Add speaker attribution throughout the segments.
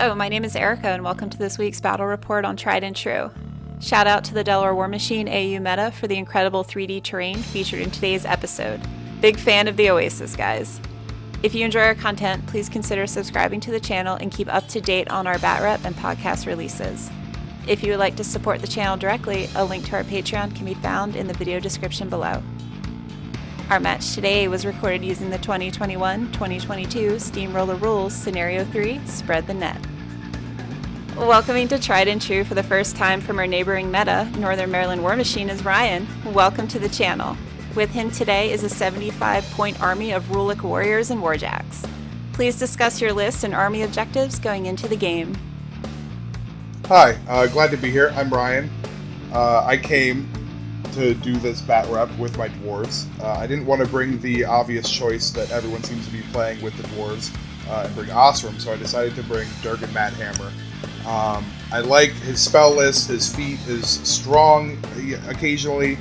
Speaker 1: Hello, my name is Erica, and welcome to this week's battle report on Tried and True. Shout out to the Delaware Warmachine AU meta for the incredible 3D terrain featured in today's episode. Big fan of the Oasis, guys. If you enjoy our content, please consider subscribing to the channel and keep up to date on our bat rep and podcast releases. If you would like to support the channel directly, a link to our Patreon can be found in the video description below. Our match today was recorded using the 2021-2022 Steamroller Rules Scenario 3 Spread the Net. Welcoming to Tried and True for the first time from our neighboring meta, Northern Maryland Warmachine, is Ryan. Welcome to the channel. With him today is a 75-point army of Rulic warriors and warjacks. Please discuss your list and army objectives going into the game.
Speaker 2: Hi, glad to be here. I'm Ryan. I came to do this bat rep with my dwarves. I didn't want to bring the obvious choice that everyone seems to be playing with the dwarves and bring Osram, so I decided to bring Durgen Madhammer. I like his spell list. His feat is strong occasionally,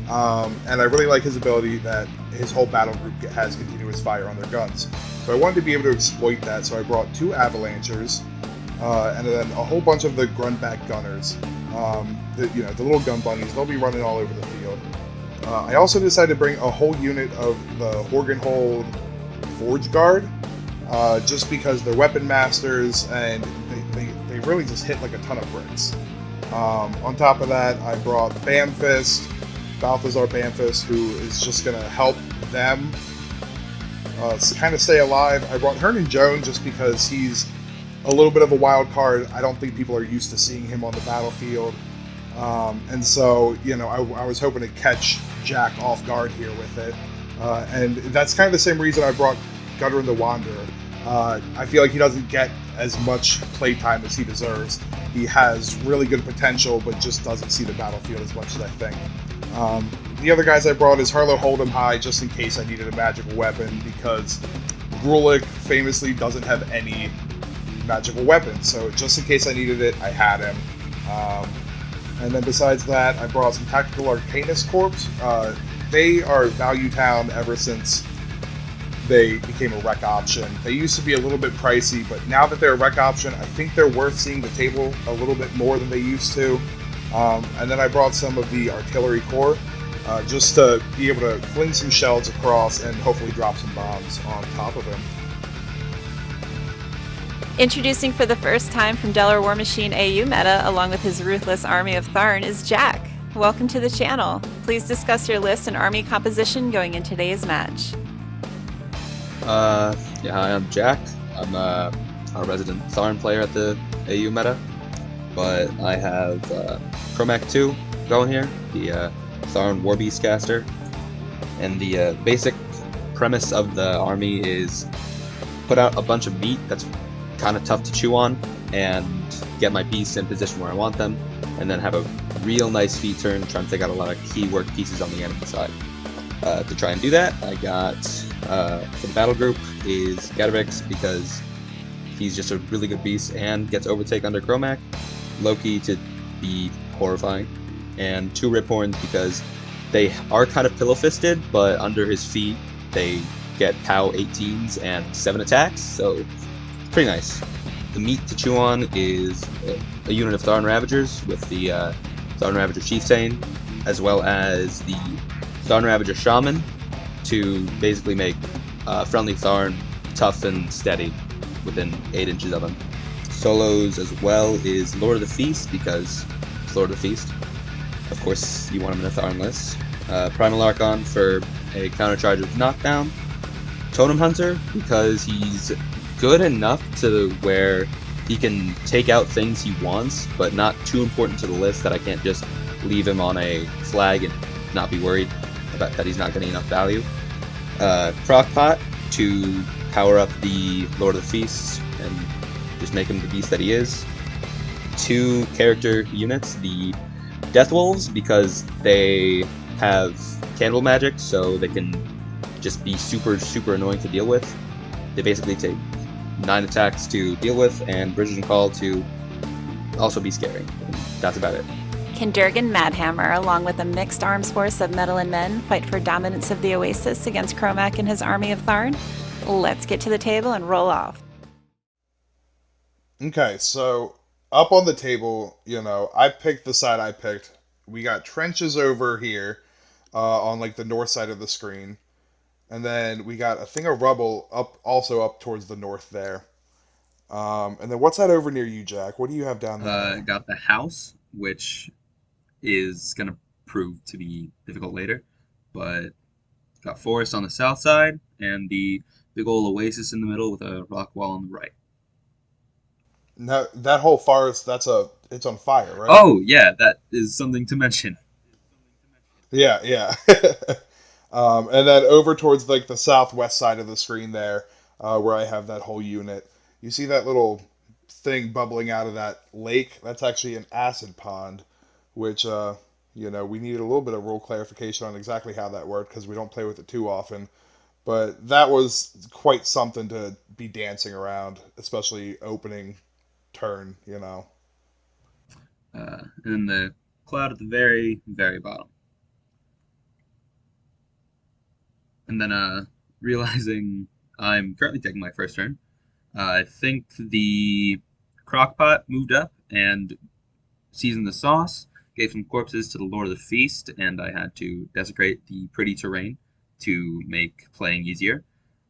Speaker 2: and I really like his ability that his whole battle group has continuous fire on their guns. So I wanted to be able to exploit that, so I brought 2 Avalanchers and then a whole bunch of the Grunback Gunners. The little gun bunnies, they'll be running all over the field. I also decided to bring a whole unit of the Horgenhold Forge Guard, just because they're weapon masters and they really just hit like a ton of bricks. On top of that, I brought Bamfist, Balthazar Bamfist, who is just going to help them kind of stay alive. I brought Hernan Jones just because he's a little bit of a wild card. I don't think people are used to seeing him on the battlefield. And so, I was hoping to catch Jack off guard here with it. And that's kind of the same reason I brought Gudrun the Wanderer. I feel like he doesn't get as much playtime as he deserves. He has really good potential, but just doesn't see the battlefield as much as I think. The other guys I brought is Harlow Hold'em High, just in case I needed a magical weapon, because Rulic famously doesn't have any magical weapons, so just in case I needed it, I had him. And then besides that, I brought some Tactical Arcanist Corps. They are value town ever since they became a rec option. They used to be a little bit pricey, but now that they're a rec option, I think they're worth seeing the table a little bit more than they used to. And then I brought some of the Artillery Corps, just to be able to fling some shells across and hopefully drop some bombs on top of them.
Speaker 1: Introducing for the first time from Delaware Warmachine AU meta, along with his ruthless army of Tharn, is Jack. Welcome to the channel. Please discuss your list and army composition going into today's match.
Speaker 3: Hi, I'm Jack. I'm a resident Tharn player at the AU meta, but I have Kromac 2 going here, the Tharn Warbeast caster, and the basic premise of the army is put out a bunch of meat that's kind of tough to chew on and get my beasts in position where I want them, and then have a real nice feat turn, trying to take out a lot of key work pieces on the enemy side. To try and do that, I got for the battle group is Gatorix, because he's just a really good beast and gets overtake under Kromac, Loki to be horrifying, and 2 Riphorns because they are kind of pillow-fisted, but under his feet they get POW 18s and 7 attacks, so pretty nice. The meat to chew on is a unit of Tharn Ravagers with the Tharn Ravager Chieftain, as well as the Tharn Ravager Shaman, to basically make friendly Tharn tough and steady within 8 inches of him. Solos as well is Lord of the Feast, because it's Lord of the Feast. Of course, you want him in a Tharn list. Primal Archon for a countercharge with knockdown. Totem Hunter, because he's good enough to where he can take out things he wants, but not too important to the list that I can't just leave him on a flag and not be worried about that he's not getting enough value. Crockpot to power up the Lord of the Feast and just make him the beast that he is. 2 character units, the Death Wolves, because they have cannibal magic, so they can just be super annoying to deal with. They basically take 9 attacks to deal with, and Bridget and Call to also be scary. And that's about it.
Speaker 1: Can Durgen Madhammer, along with a mixed arms force of metal and men, fight for dominance of the Oasis against Kromac and his army of Tharn? Let's get to the table and roll off.
Speaker 2: Okay, so up on the table, I picked the side I picked. We got trenches over here on like the north side of the screen, and then we got a thing of rubble up, also up towards the north there. And then what's that over near you, Jack? What do you have down there?
Speaker 3: Got the house, which is gonna prove to be difficult later, but got forest on the south side and the big old oasis in the middle with a rock wall on the right.
Speaker 2: No, that whole forest, it's on fire, right?
Speaker 3: Oh yeah, that is something to mention.
Speaker 2: Yeah, yeah. And then over towards like the southwest side of the screen there, where I have that whole unit, you see that little thing bubbling out of that lake? That's actually an acid pond, which we needed a little bit of rule clarification on exactly how that worked because we don't play with it too often. But that was quite something to be dancing around, especially opening turn.
Speaker 3: And then the cloud at the very, very bottom. And then realizing I'm currently taking my first turn, I think the crock pot moved up and seasoned the sauce, gave some corpses to the Lord of the Feast, and I had to desecrate the pretty terrain to make playing easier.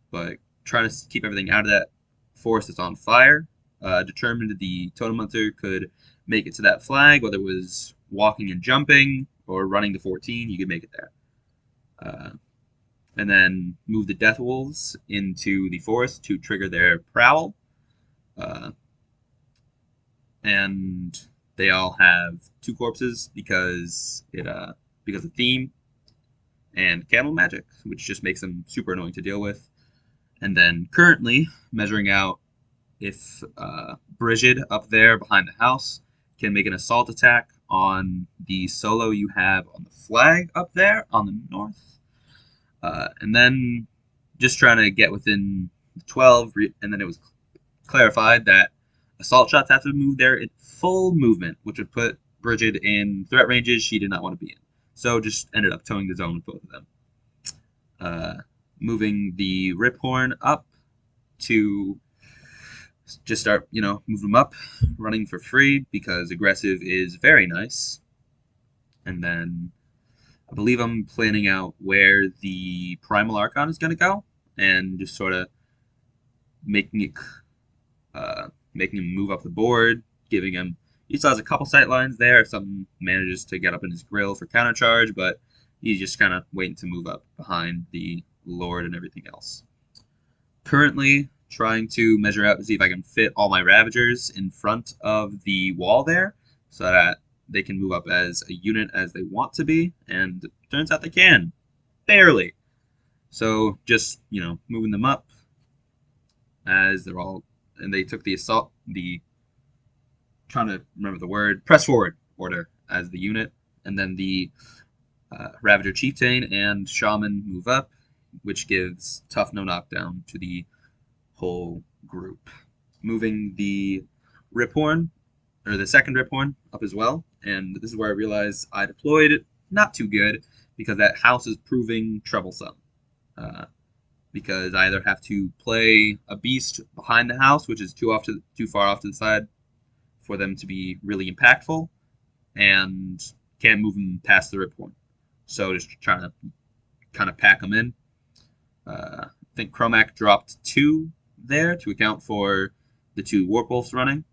Speaker 3: But trying to keep everything out of that forest that's on fire, determined the totem hunter could make it to that flag, whether it was walking and jumping or running to 14, you could make it there. Uh, and then move the death wolves into the forest to trigger their prowl. Uh, and they all have two corpses because of theme and candle magic, which just makes them super annoying to deal with. And then currently measuring out if Brigid up there behind the house can make an assault attack on the solo you have on the flag up there on the north. And then just trying to get within 12, and then it was clarified that assault shots have to move there in full movement, which would put Brigid in threat ranges she did not want to be in. So just ended up towing the zone with both of them. Uh, Moving the Rip Horn up to just start, move them up, running for free because aggressive is very nice. And then I believe I'm planning out where the Primal Archon is going to go and just sort of making it making him move up the board, giving him. He still has a couple sight lines there if something manages to get up in his grill for counter charge, but he's just kind of waiting to move up behind the Lord and everything else. Currently, trying to measure out to see if I can fit all my Ravagers in front of the wall there so that they can move up as a unit as they want to be, and it turns out they can. Barely. So just, moving them up as they're all, and they took the assault, trying to remember the word, press forward order as the unit, and then the Ravager Chieftain and Shaman move up, which gives tough no knockdown to the whole group. Moving the Riphorn, or the second Riphorn, up as well, and this is where I realized I deployed it not too good because that house is proving troublesome. Because I either have to play a beast behind the house, which is too far off to the side for them to be really impactful, and can't move them past the Riphorn. So just trying to kind of pack them in. I think Kromac dropped 2 there to account for the 2 Warp Wolves running.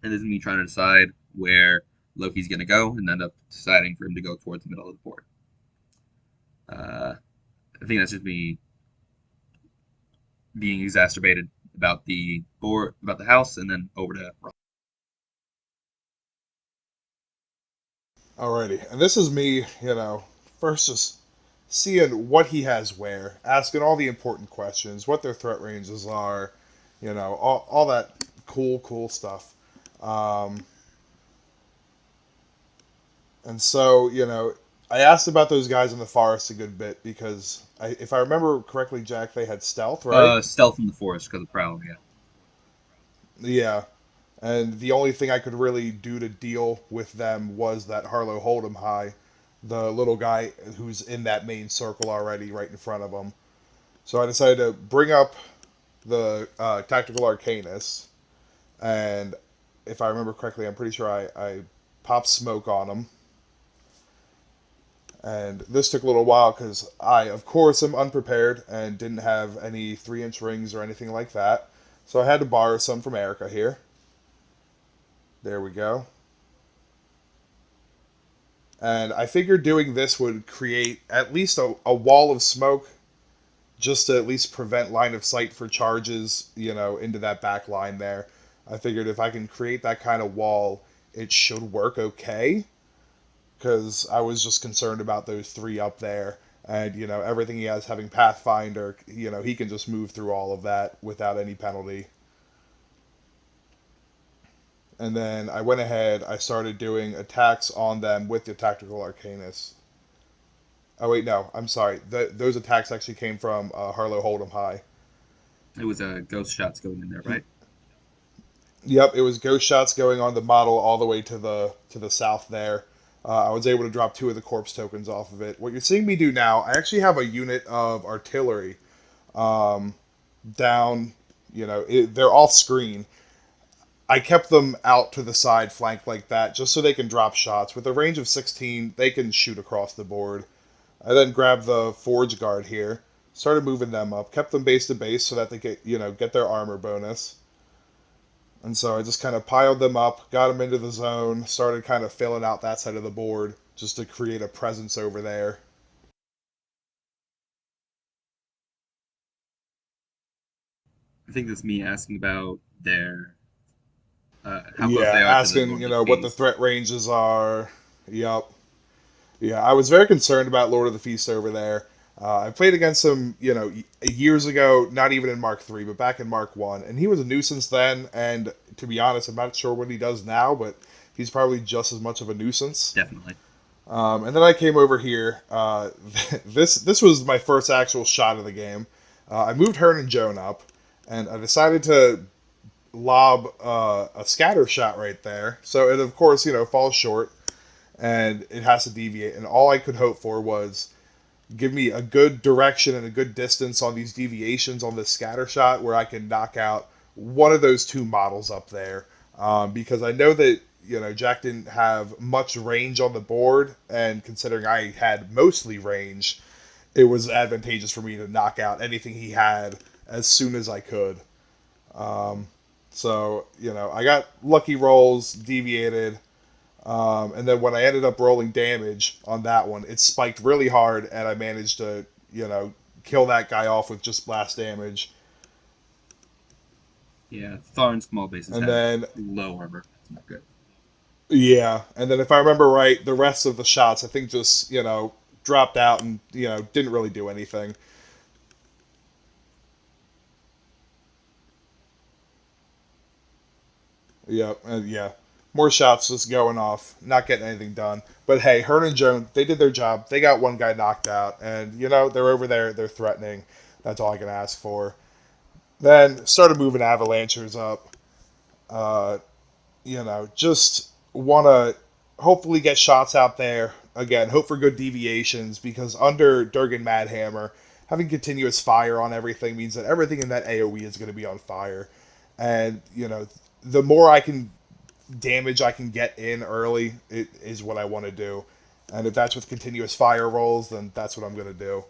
Speaker 3: And this is me trying to decide where Loki's going to go and end up deciding for him to go towards the middle of the board. I think that's just me being exacerbated about the board, about the house, and then over to Ron.
Speaker 2: Alrighty, and this is me, first just seeing what he has where, asking all the important questions, what their threat ranges are, all that cool stuff. Um, and so, I asked about those guys in the forest a good bit because, if I remember correctly, Jack, they had stealth, right?
Speaker 3: Stealth in the forest because of Prowl, yeah.
Speaker 2: Yeah. And the only thing I could really do to deal with them was that Harlow Hold'em high, the little guy who's in that main circle already right in front of him. So I decided to bring up the Tactical Arcanist, And if I remember correctly, I'm pretty sure I popped smoke on him. And this took a little while because I, of course, am unprepared and didn't have any 3-inch rings or anything like that. So I had to borrow some from Erica here. There we go. And I figured doing this would create at least a wall of smoke just to at least prevent line of sight for charges, into that back line there. I figured if I can create that kind of wall, it should work okay. Because I was just concerned about those 3 up there. And, everything he has having Pathfinder, he can just move through all of that without any penalty. And then I went ahead, I started doing attacks on them with the Tactical Arcanist. Oh, wait, no, I'm sorry. Those attacks actually came from Harlow Hold'em High.
Speaker 3: It was ghost shots going in there, right?
Speaker 2: Yep, it was ghost shots going on the model all the way to the south there. I was able to drop 2 of the corpse tokens off of it. What you're seeing me do now, I actually have a unit of artillery down. They're off screen. I kept them out to the side, flanked like that, just so they can drop shots. With a range of 16, they can shoot across the board. I then grabbed the Forge Guard here, started moving them up, kept them base to base so that they get their armor bonus. And so I just kind of piled them up, got them into the zone, started kind of filling out that side of the board just to create a presence over there.
Speaker 3: I think that's me asking about their how close
Speaker 2: Yeah,
Speaker 3: they are to the
Speaker 2: asking,
Speaker 3: Lord of the
Speaker 2: what the
Speaker 3: Feast.
Speaker 2: threat ranges are. Yep. Yeah, I was very concerned about Lord of the Feast over there. I played against him, years ago, not even in Mark 3, but back in Mark 1. And he was a nuisance then, and to be honest, I'm not sure what he does now, but he's probably just as much of a nuisance.
Speaker 3: Definitely.
Speaker 2: And then I came over here. This was my first actual shot of the game. I moved Hearn and Joan up, and I decided to lob a scatter shot right there. So it, of course, falls short, and it has to deviate. And all I could hope for was give me a good direction and a good distance on these deviations on this scatter shot where I can knock out one of those 2 models up there. Because I know that, Jack didn't have much range on the board, and considering I had mostly range, it was advantageous for me to knock out anything he had as soon as I could. So, I got lucky rolls, deviated, and then when I ended up rolling damage on that one, it spiked really hard, and I managed to, kill that guy off with just blast damage.
Speaker 3: Yeah, Tharn small bases
Speaker 2: And
Speaker 3: have
Speaker 2: then,
Speaker 3: low armor. It's not good.
Speaker 2: yeah, and then if I remember right, the rest of the shots, I think just, dropped out and, didn't really do anything. Yep, yeah. More shots just going off, not getting anything done. But hey, Hearn and Joan, they did their job. They got one guy knocked out, and they're over there, they're threatening. That's all I can ask for. Then started moving avalanchers up. Uh, just want to hopefully get shots out there. Again, hope for good deviations because under Durgen Madhammer, having continuous fire on everything means that everything in that AoE is going to be on fire. And, the more I can damage I can get in early, it is what I want to do. And if that's with continuous fire rolls, then that's what I'm going to do.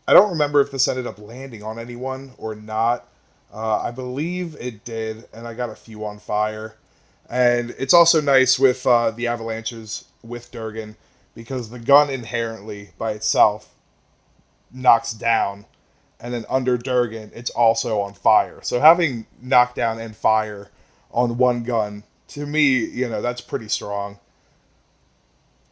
Speaker 2: I don't remember if this ended up landing on anyone or not. I believe it did, and I got a few on fire. And it's also nice with the avalanches with Durgen because the gun inherently by itself knocks down, and then under Durgan, it's also on fire. So having knockdown and fire on one gun, to me, that's pretty strong.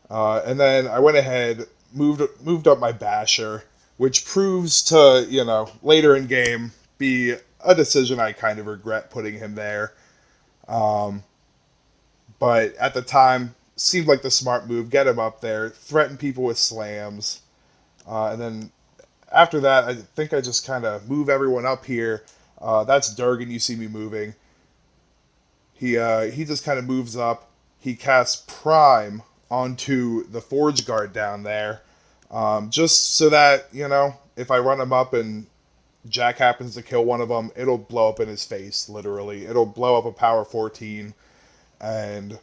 Speaker 2: And then I went ahead, moved up my basher, which proves to, later in game be a decision I kind of regret putting him there. Um, but at the time, seemed like the smart move. Get him up there, threaten people with slams, and then after that, I think I just kind of move everyone up here. That's Durgan. You see me moving. He just kind of moves up. He casts Prime onto the Forge Guard down there. Just so that, if I run him up and Jack happens to kill one of them, it'll blow up in his face, literally. It'll blow up a power 14, and,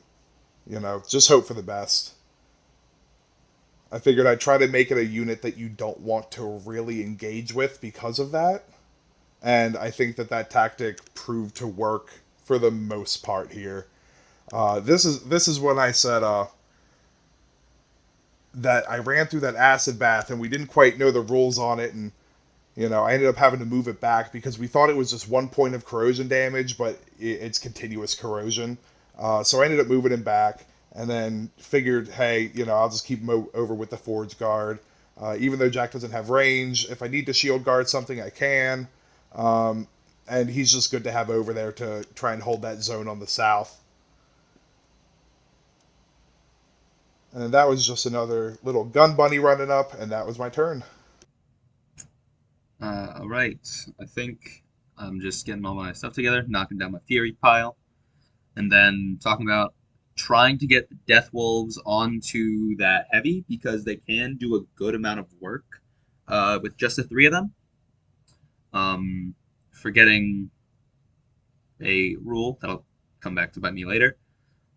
Speaker 2: just hope for the best. I figured I'd try to make it a unit that you don't want to really engage with because of that. And I think that tactic proved to work for the most part here. This is when I said that I ran through that acid bath and we didn't quite know the rules on it, and I ended up having to move it back because we thought it was just 1 point of corrosion damage, but it's continuous corrosion. So I ended up moving him back, and then figured, hey, I'll just keep him over with the Forge Guard. Even though Jack doesn't have range, if I need to shield guard something, I can. And he's just good to have over there to try and hold that zone on the south. And that was just another little gun bunny running up, and that was my turn.
Speaker 3: All right. I think I'm just getting all my stuff together, knocking down my theory pile, and then talking about trying to get the Death Wolves onto that heavy because they can do a good amount of work with just the 3 of them. Forgetting a rule that'll come back to bite me later.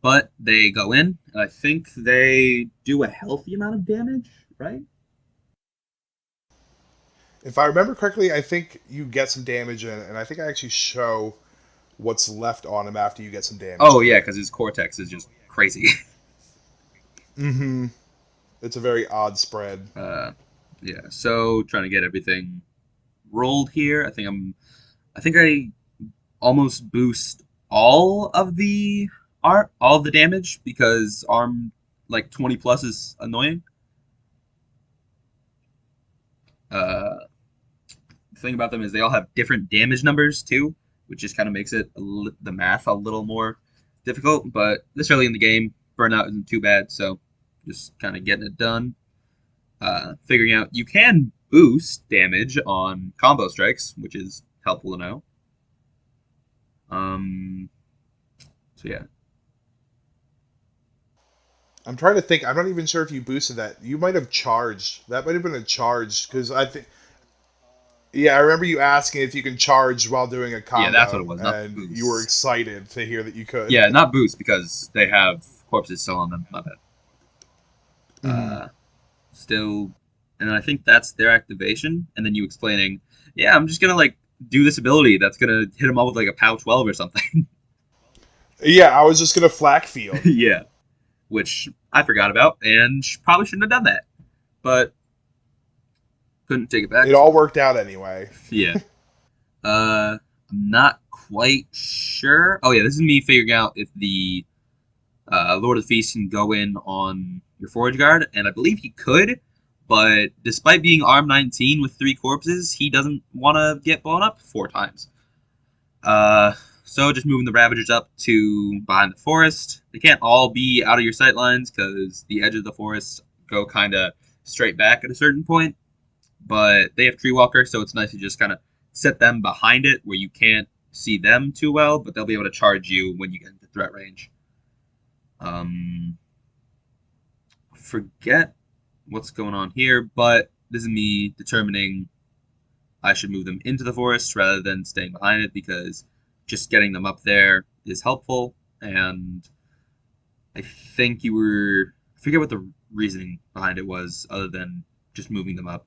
Speaker 3: But they go in, and I think they do a healthy amount of damage, right?
Speaker 2: If I remember correctly, I think you get some damage in, and I think I actually show what's left on him after you get some damage.
Speaker 3: Oh, yeah, because his cortex is just crazy.
Speaker 2: Mm-hmm. It's a very odd spread.
Speaker 3: Yeah, so trying to get everything rolled here. I think I almost boost all of the damage because arm like 20 plus is annoying. The thing about them is they all have different damage numbers too, which just kind of makes it the math a little more difficult. But this early in the game, burnout isn't too bad, so just kind of getting it done. Figuring out you can boost damage on combo strikes, which is helpful to know. So yeah.
Speaker 2: I'm trying to think. I'm not even sure if you boosted that. You might have charged. That might have been a charge because I think. Yeah, I remember you asking if you can charge while doing a combo.
Speaker 3: Yeah, that's what it was. Not
Speaker 2: and
Speaker 3: boost.
Speaker 2: You were excited to hear that you could.
Speaker 3: Yeah, not boost because they have corpses still on them. My bad.
Speaker 2: Mm-hmm.
Speaker 3: Still, and then I think that's their activation, and then you explaining, yeah, I'm just gonna do this ability that's gonna hit them all with a POW 12 or something.
Speaker 2: Yeah, I was just gonna flak field.
Speaker 3: Yeah, which I forgot about and probably shouldn't have done that, but couldn't take it back.
Speaker 2: It all worked out anyway.
Speaker 3: Yeah. I'm not quite sure. Oh yeah, this is me figuring out if the Lord of the Feast can go in on your Forge Guard, and I believe he could, but despite being arm 19 with 3 corpses, he doesn't want to get blown up 4 times. So just moving the Ravagers up to behind the forest. They can't all be out of your sight lines because the edge of the forest go kind of straight back at a certain point, but they have Tree Walker, so it's nice to just kind of set them behind it where you can't see them too well, but they'll be able to charge you when you get into threat range. Forget what's going on here, but this is me determining I should move them into the forest rather than staying behind it because just getting them up there is helpful, and I think I forget what the reasoning behind it was other than just moving them up.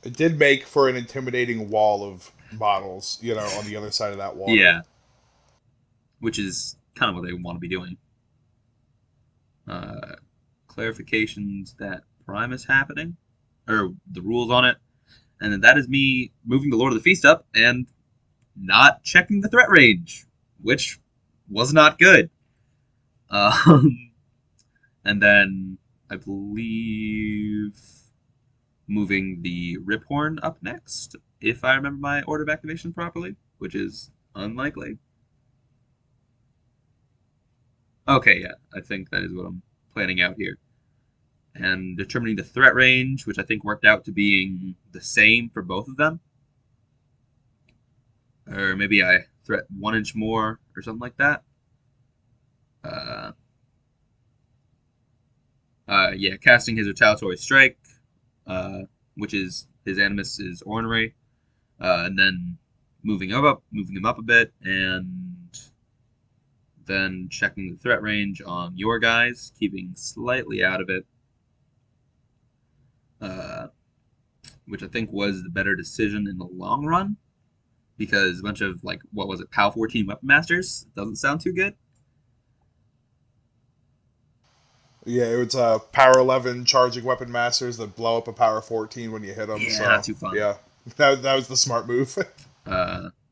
Speaker 2: It did make for an intimidating wall of models, on the other side of that wall.
Speaker 3: Yeah. Which is kind of what they want to be doing. Clarifications that Prime is happening, or the rules on it, and then that is me moving the Lord of the Feast up and not checking the threat range, which was not good. And then I believe moving the Riphorn up next, if I remember my order of activation properly, which is unlikely. Okay, yeah, I think that is what I'm planning out here. And determining the threat range, which I think worked out to being the same for both of them. Or maybe I threat 1 inch more or something like that. Yeah, casting his retaliatory strike, which is his animus is ornery, and then moving him up a bit, and then checking the threat range on your guys, keeping slightly out of it, which I think was the better decision in the long run, because a bunch of, like, what was it, POW 14 Weapon Masters doesn't sound too good.
Speaker 2: Yeah, it was power 11 charging weapon masters that blow up a power 14 when you hit them.
Speaker 3: Yeah,
Speaker 2: So
Speaker 3: not too fun.
Speaker 2: yeah, that was the smart move.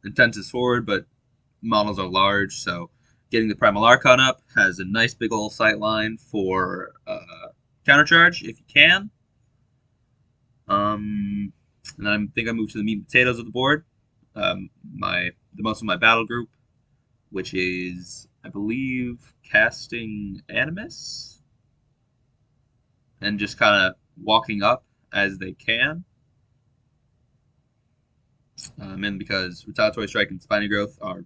Speaker 3: Intent is forward, but models are large, so getting the Primal Archon up has a nice big old sight line for countercharge if you can. And I think I moved to the meat and potatoes of the board. Most of my battle group, which is, I believe, casting Animus, and just kind of walking up as they can. And because Retaliatory Strike and Spiny Growth are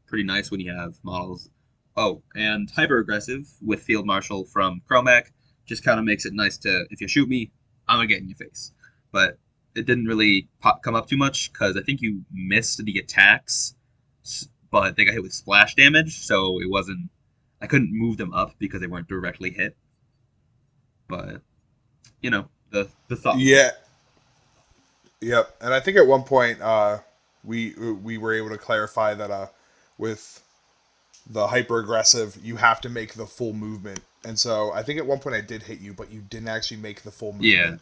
Speaker 3: pretty nice when you have models. Oh, and Hyper Aggressive with Field Marshal from Kromac just kind of makes it nice to, if you shoot me, I'm going to get in your face. But it didn't really come up too much because I think you missed the attacks, but they got hit with splash damage, so it wasn't. I couldn't move them up because they weren't directly hit. But the thought.
Speaker 2: Yeah. Yep. And I think at one point we were able to clarify that with the hyper aggressive, you have to make the full movement. And so I think at one point I did hit you, but you didn't actually make the full movement.
Speaker 3: Yeah.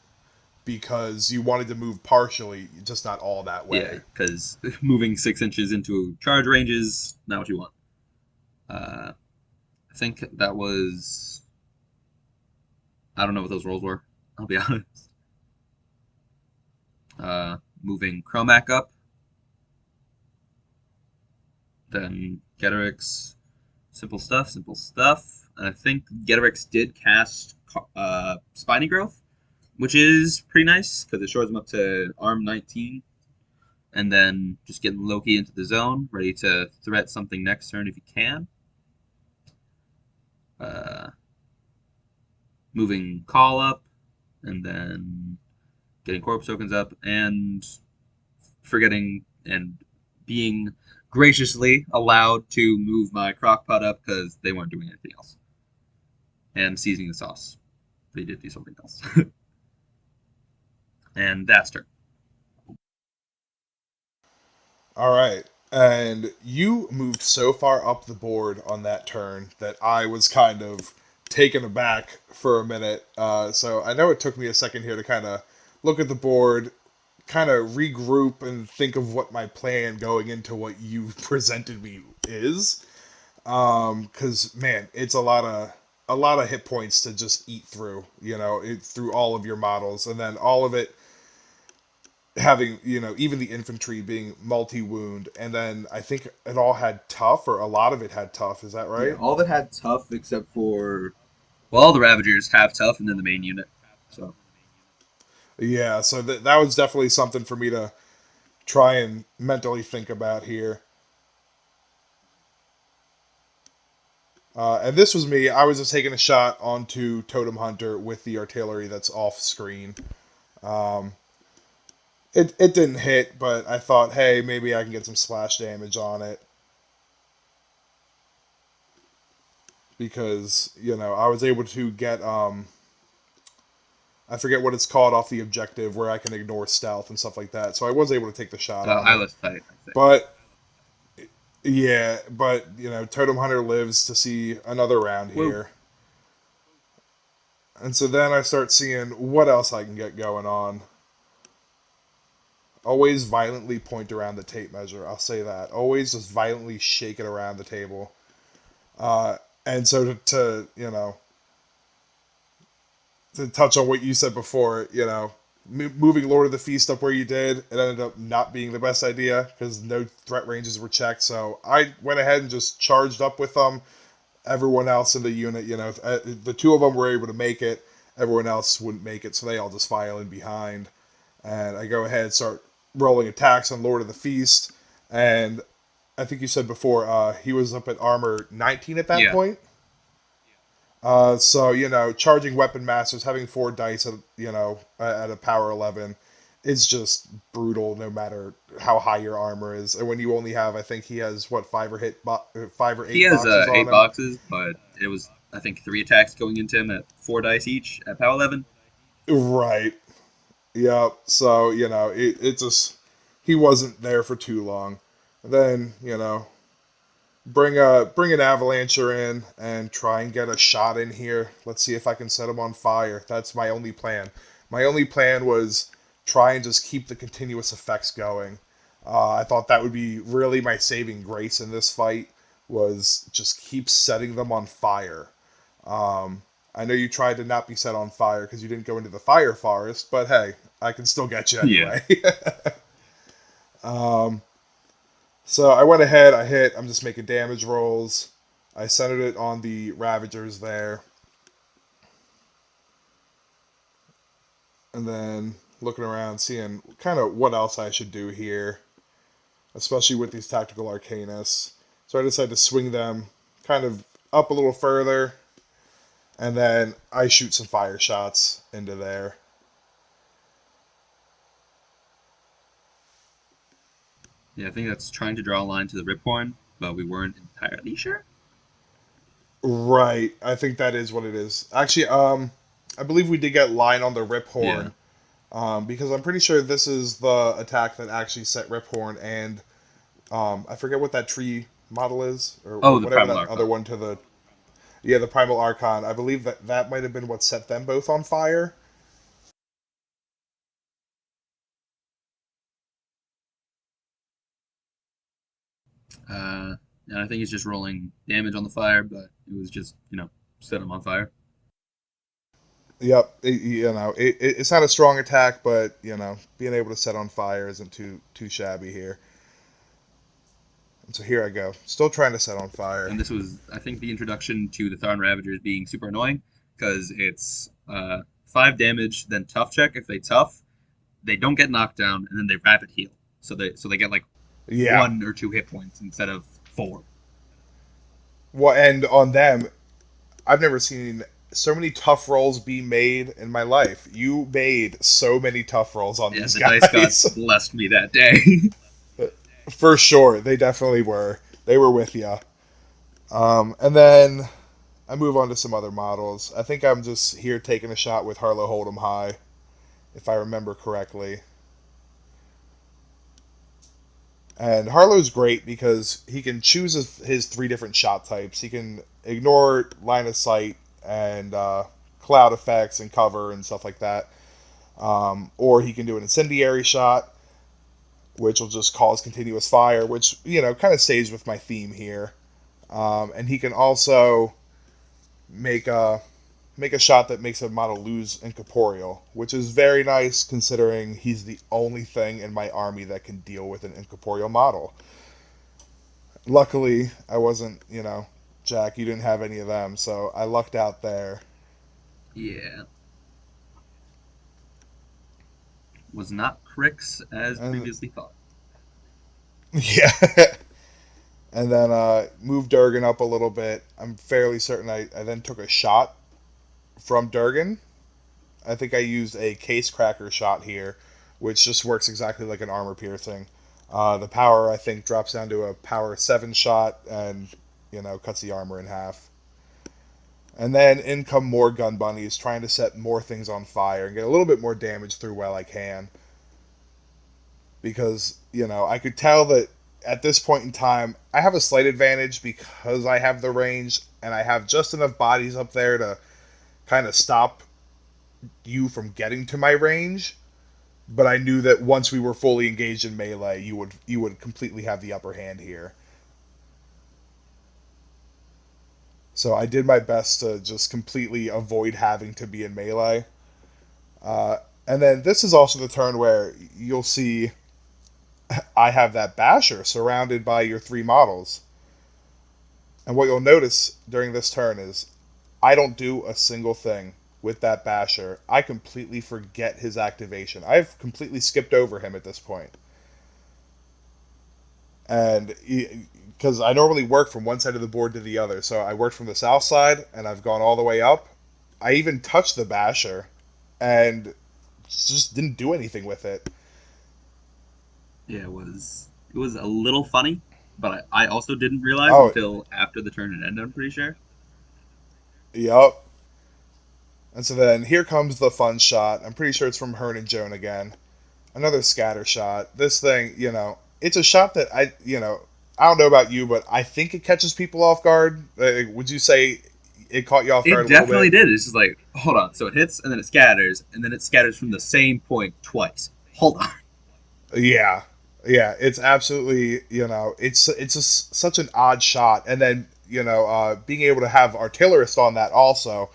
Speaker 2: Because you wanted to move partially, just not all that way.
Speaker 3: Yeah, because moving 6 inches into charge range is not what you want. I think that was. I don't know what those rolls were, I'll be honest. Moving Kromac up. Then Getorix. Simple stuff. And I think Getorix did cast Spiny Growth, which is pretty nice because it shores him up to arm 19. And then just getting Loki into the zone, ready to threat something next turn if you can. Moving Call up, and then getting Corpse Tokens up, and forgetting and being graciously allowed to move my Crockpot up because they weren't doing anything else. And seizing the sauce. They did do something else. And that's turn.
Speaker 2: All right. And you moved so far up the board on that turn that I was kind of taken aback for a minute. So I know it took me a second here to kind of look at the board, kind of regroup and think of what my plan going into what you presented me is. Because man, it's a lot of hit points to just eat through, through all of your models, and then all of it having, even the infantry being multi-wound, and then I think it all had tough, or a lot of it had tough. Is that right?
Speaker 3: Yeah, all of it had tough except for, well, the Ravagers have tough, and then the main unit. So
Speaker 2: yeah, so that was definitely something for me to try and mentally think about here. And this was me. I was just taking a shot onto Totem Hunter with the artillery that's off screen. It didn't hit, but I thought, hey, maybe I can get some splash damage on it. Because, I was able to get, I forget what it's called off the objective, where I can ignore stealth and stuff like that. So I was able to take the shot on
Speaker 3: Eyeless Tight, I think.
Speaker 2: But, yeah, but, Totem Hunter lives to see another round here. Whoa. And so then I start seeing what else I can get going on. Always violently point around the tape measure. I'll say that. Always just violently shake it around the table. And so to touch on what you said before, moving Lord of the Feast up where you did, it ended up not being the best idea because no threat ranges were checked. So I went ahead and just charged up with them. Everyone else in the unit, the two of them were able to make it. Everyone else wouldn't make it, so they all just file in behind. And I go ahead and start rolling attacks on Lord of the Feast. And I think you said before, he was up at armor 19 at that point? So, charging weapon masters, having 4 dice at a power 11 is just brutal no matter how high your armor is. And when you only have, I think he has, what, 5 or 8
Speaker 3: He has
Speaker 2: boxes on
Speaker 3: eight
Speaker 2: him?
Speaker 3: boxes, but it was I think 3 attacks going into him at 4 dice each at power 11.
Speaker 2: Right. Yep. So, it just, he wasn't there for too long. Then, bring an avalancher in and try and get a shot in here. Let's see if I can set him on fire. That's my only plan. My only plan was try and just keep the continuous effects going. I thought that would be really my saving grace in this fight, was just keep setting them on fire. I know you tried to not be set on fire because you didn't go into the fire forest, but hey, I can still get you
Speaker 3: Yeah.
Speaker 2: anyway. um, so I went ahead, I hit, I'm just making damage rolls. I centered it on the Ravagers there. And then looking around, seeing kind of what else I should do here, especially with these Tactical Arcanists. So I decided to swing them kind of up a little further, and then I shoot some fire shots into there.
Speaker 3: Yeah, I think that's trying to draw a line to the Ripcorn, but we weren't entirely sure.
Speaker 2: Right, I think that is what it is. Actually, I believe we did get line on the
Speaker 3: Yeah.
Speaker 2: Riphorn, because I'm pretty sure this is the attack that actually set Riphorn and I forget what that tree model is, or
Speaker 3: Oh, the
Speaker 2: whatever
Speaker 3: Primal
Speaker 2: that other
Speaker 3: Archon.
Speaker 2: one to the, yeah, the Primal Archon. I believe that might have been what set them both on fire.
Speaker 3: And I think he's just rolling damage on the fire, but it was just, set him on fire.
Speaker 2: Yep, it's not a strong attack, but being able to set on fire isn't too shabby here. And so here I go, still trying to set on fire.
Speaker 3: And this was, I think, the introduction to the Tharn Ravagers being super annoying because it's 5 damage, then tough check. If they tough, they don't get knocked down, and then they rapid heal. So they get like
Speaker 2: Yeah.
Speaker 3: 1 or 2 hit points instead of 4.
Speaker 2: Well, and on them, I've never seen so many tough rolls be made in my life. You made so many tough rolls on
Speaker 3: Yeah,
Speaker 2: these
Speaker 3: the dice
Speaker 2: guys.
Speaker 3: gods blessed me that day.
Speaker 2: For sure, they definitely were. They were with you. And then I move on to some other models. I think I'm just here taking a shot with Harlow Hold'em High, if I remember correctly. And Harlow's great because he can choose his 3 different shot types. He can ignore line of sight and cloud effects and cover and stuff like that. Or he can do an incendiary shot, which will just cause continuous fire, which, kind of stays with my theme here. And he can also make a shot that makes a model lose incorporeal, which is very nice considering he's the only thing in my army that can deal with an incorporeal model. Luckily, I wasn't, Jack, you didn't have any of them, so I lucked out there.
Speaker 3: Yeah. Was not Crix as
Speaker 2: And
Speaker 3: previously thought.
Speaker 2: yeah. And then moved Durgen up a little bit. I'm fairly certain I then took a shot from Durgen. I think I used a case cracker shot here, which just works exactly like an armor piercing. The power, I think, drops down to a power 7 shot and, cuts the armor in half. And then in come more gun bunnies, trying to set more things on fire and get a little bit more damage through while I can. Because, I could tell that at this point in time, I have a slight advantage because I have the range and I have just enough bodies up there to kind of stop you from getting to my range. But I knew that once we were fully engaged in melee, you would completely have the upper hand here. So I did my best to just completely avoid having to be in melee. And then this is also the turn where you'll see I have that basher surrounded by your 3 models. And what you'll notice during this turn is I don't do a single thing with that basher. I completely forget his activation. I've completely skipped over him at this point. And because I normally work from one side of the board to the other. So I worked from the south side, and I've gone all the way up. I even touched the basher, and just didn't do anything with it.
Speaker 4: Yeah, it was a little funny, but I also didn't realize
Speaker 2: Oh,
Speaker 4: until after the turn had ended. I'm pretty sure.
Speaker 2: yup. And so then here comes the fun shot. I'm pretty sure it's from Hearn and Joan again. Another scatter shot. This thing, it's a shot that I don't know about you, but I think it catches people off guard. Would you say it caught you off guard
Speaker 4: It
Speaker 2: a little
Speaker 4: definitely
Speaker 2: bit?
Speaker 4: did. It's just like, hold on. So it hits and then it scatters from the same point twice. Hold on.
Speaker 2: Yeah, yeah. It's absolutely, it's just such an odd shot, and then being able to have artillerist on that also,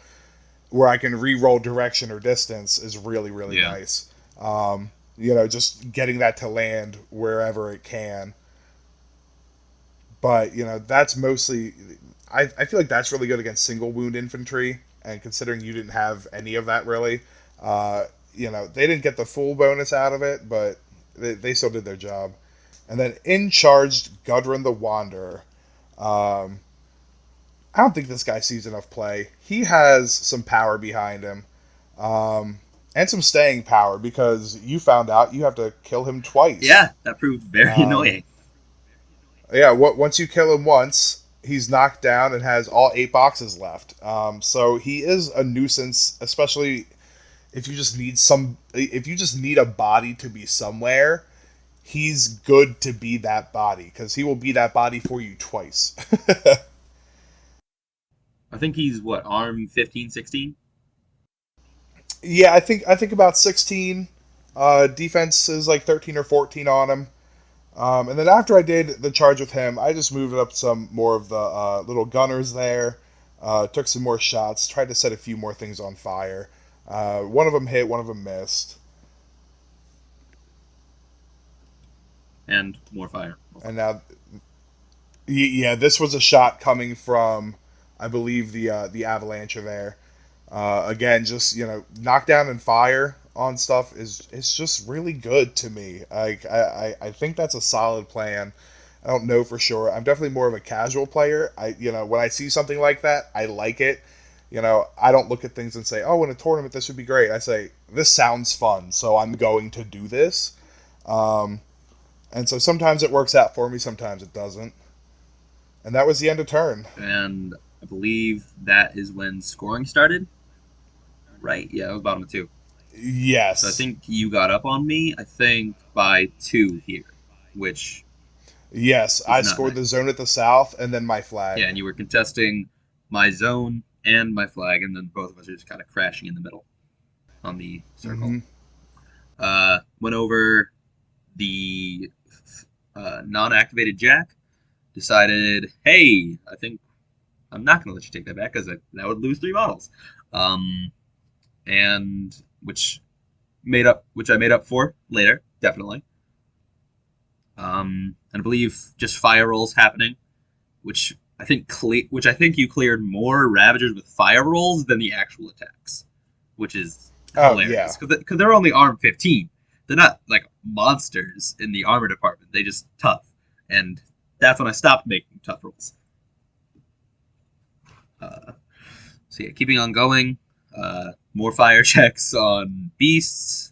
Speaker 2: where I can re-roll direction or distance is really, really
Speaker 4: Yeah.
Speaker 2: nice. Just getting that to land wherever it can. But that's mostly. I feel like that's really good against single wound infantry, and considering you didn't have any of that really, uh, they didn't get the full bonus out of it, but they still did their job. And then in charged Gudrun the Wanderer. Um, I don't think this guy sees enough play. He has some power behind him, and some staying power because you found out you have to kill him twice.
Speaker 4: Yeah, that proved very
Speaker 2: Um,
Speaker 4: annoying.
Speaker 2: yeah, once you kill him once, he's knocked down and has all 8 boxes left. So he is a nuisance, especially if you just need a body to be somewhere. He's good to be that body because he will be that body for you twice.
Speaker 4: I think he's what, arm 15, 16?
Speaker 2: Yeah, I think about 16. Defense is like 13 or 14 on him. And then after I did the charge with him, I just moved up some more of the little gunners there. Took some more shots. Tried to set a few more things on fire. One of them hit. One of them missed.
Speaker 4: And more fire. More fire.
Speaker 2: And now, yeah, this was a shot coming from, I believe the Avalancher there. Again, just knockdown and fire on stuff is it's just really good to me. Like I think that's a solid plan. I don't know for sure. I'm definitely more of a casual player. When I see something like that, I like it. I don't look at things and say, "Oh, in a tournament this would be great." I say, "This sounds fun, so I'm going to do this." Um, and so sometimes it works out for me, sometimes it doesn't. And that was the end of turn.
Speaker 4: And I believe that is when scoring started. Right? Yeah, it was bottom of two. So I
Speaker 2: Yes.
Speaker 4: think you got up on me, I think, by two here, which
Speaker 2: Yes,
Speaker 4: is
Speaker 2: I
Speaker 4: not
Speaker 2: scored the
Speaker 4: nice.
Speaker 2: zone at the south and then my flag.
Speaker 4: Yeah, and you were contesting my zone and my flag, and then both of us are just kind of crashing in the middle on the circle.
Speaker 2: Hmm.
Speaker 4: Went over the non-activated jack. Decided, hey, I think I'm not going to let you take that back because that would lose 3 models. Um, and which I made up for later, definitely. And I believe just fire rolls happening, which I think you cleared more Ravagers with fire rolls than the actual attacks, which is
Speaker 2: Oh yeah.
Speaker 4: hilarious because they're only arm 15. They're not like monsters in the armor department. They just tough, and that's when I stopped making tough rolls. Uh, so yeah, keeping on going. More fire checks on beasts.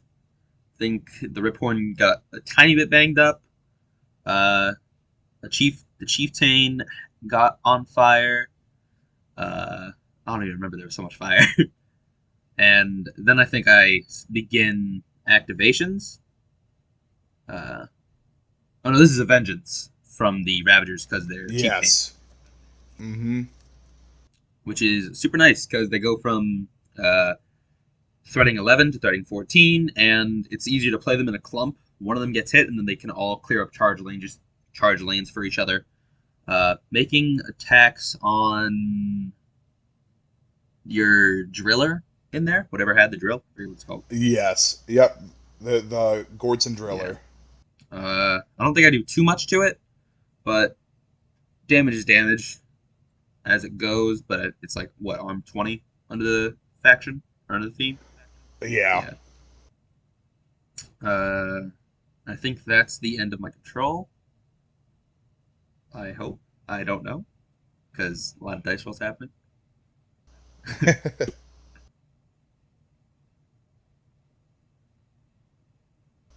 Speaker 4: I think the Riphorn got a tiny bit banged up. Uh, the chieftain got on fire. I don't even remember there was so much fire. And then I think I begin activations. Uh, oh no, this is a vengeance from the Ravagers because they're chieftain,
Speaker 2: Yes. Hmm.
Speaker 4: which is super nice because they go from threading 11 to threading 14, and it's easier to play them in a clump. One of them gets hit, and then they can all clear up charge lanes for each other. Making attacks on your driller in there, whatever had the drill, I forget what it's called.
Speaker 2: Yes. Yep. The Gordson
Speaker 4: Yeah.
Speaker 2: driller.
Speaker 4: I don't think I do too much to it, but damage is damage as it goes. But it's like what, arm 20 under the faction or under the theme.
Speaker 2: Yeah.
Speaker 4: Yeah. I think that's the end of my control. I hope. I don't know, because a lot of dice rolls happening.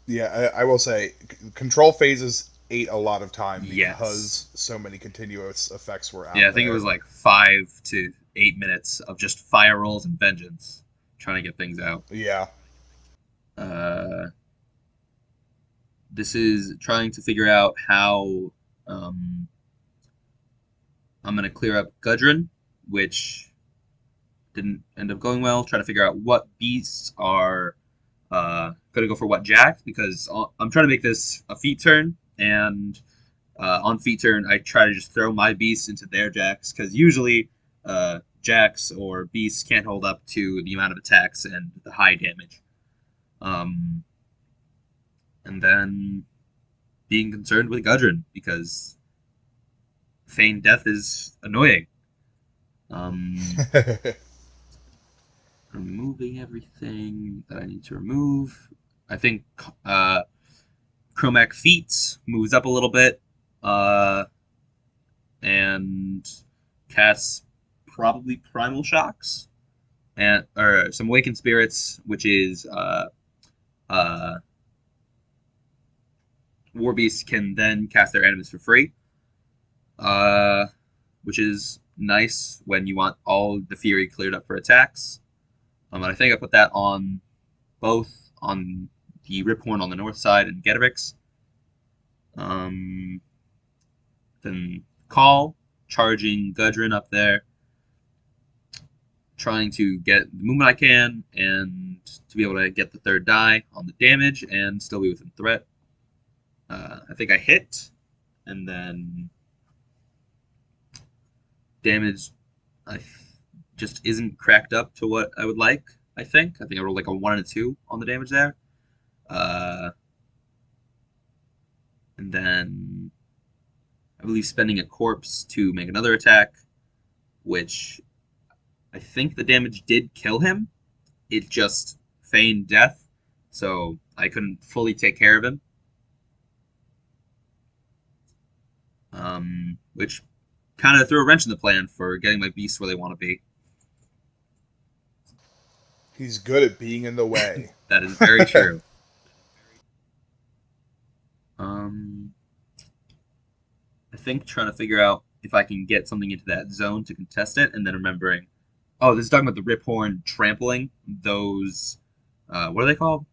Speaker 2: Yeah, I will say, control phases ate a lot of time
Speaker 4: Yes.
Speaker 2: because so many continuous effects were
Speaker 4: Yeah,
Speaker 2: out
Speaker 4: I think it
Speaker 2: there.
Speaker 4: was like 5 to 8 minutes of just fire rolls and vengeance, trying to get things out.
Speaker 2: Yeah.
Speaker 4: Uh, this is trying to figure out how um, I'm going to clear up Gudrun, which didn't end up going well. Trying to figure out what beasts are going to go for what jacks, because I'm trying to make this a feat turn, and on feat turn, I try to just throw my beasts into their jacks, because usually jacks or beasts can't hold up to the amount of attacks and the high damage. Um, and then being concerned with Gudrun, because feigned death is annoying. Um, removing everything that I need to remove. I think Kromac feats moves up a little bit, uh, and casts probably primal shocks and or some awakened spirits, which is uh, war beasts can then cast their enemies for free, uh, which is nice when you want all the fury cleared up for attacks. And I think I put that on both on the Riphorn on the north side and Getorix. Um, then Call, charging Gudrun up there, trying to get the movement I can and to be able to get the third die on the damage and still be within threat. I think I hit, and then damage I just isn't cracked up to what I would like. I think I rolled like a 1 and a 2 on the damage there. Uh, and then I believe spending a corpse to make another attack, which I think the damage did kill him. It just feigned death, so I couldn't fully take care of him. Which kind of threw a wrench in the plan for getting my beasts where they want to be.
Speaker 2: He's good at being in the way.
Speaker 4: That is very true. Um, I think trying to figure out if I can get something into that zone to contest it, and then remembering, oh, this is talking about the Riphorn trampling those. What are they called?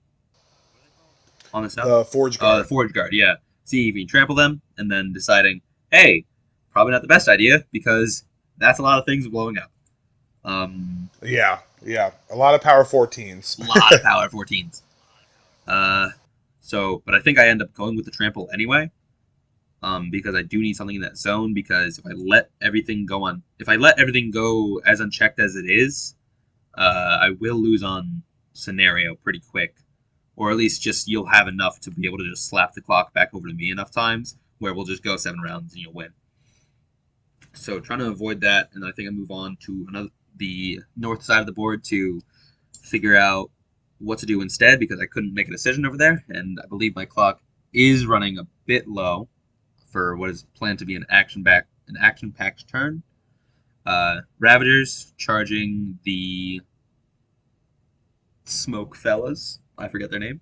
Speaker 4: On the south?
Speaker 2: The Forge Guard.
Speaker 4: The Forge Guard, yeah. See if you can trample them, and then deciding, hey, probably not the best idea, because that's a lot of things blowing up.
Speaker 2: Yeah. A lot of power 14s.
Speaker 4: A lot of power 14s. But I think I end up going with the trample anyway, because I do need something in that zone, because if I let everything go as unchecked as it is, I will lose on scenario pretty quick. Or at least just you'll have enough to be able to just slap the clock back over to me enough times where we'll just go 7 rounds and you'll win. So trying to avoid that, and I think I move on to the north side of the board to figure out what to do instead, because I couldn't make a decision over there, and I believe my clock is running a bit low for what is planned to be an action-packed turn. Ravagers charging the Smoke Fellas. I forget their name.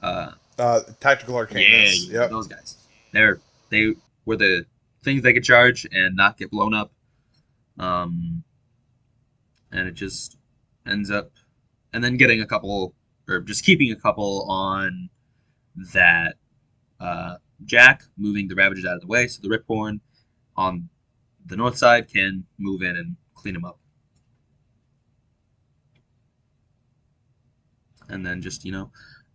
Speaker 2: Tactical Arcanists.
Speaker 4: Yeah, those guys. They were the things they could charge and not get blown up. And it just ends up, and then getting a couple, or just keeping a couple on that Jack, moving the Ravagers out of the way, so the Riphorn on the north side can move in and clean them up. And then just,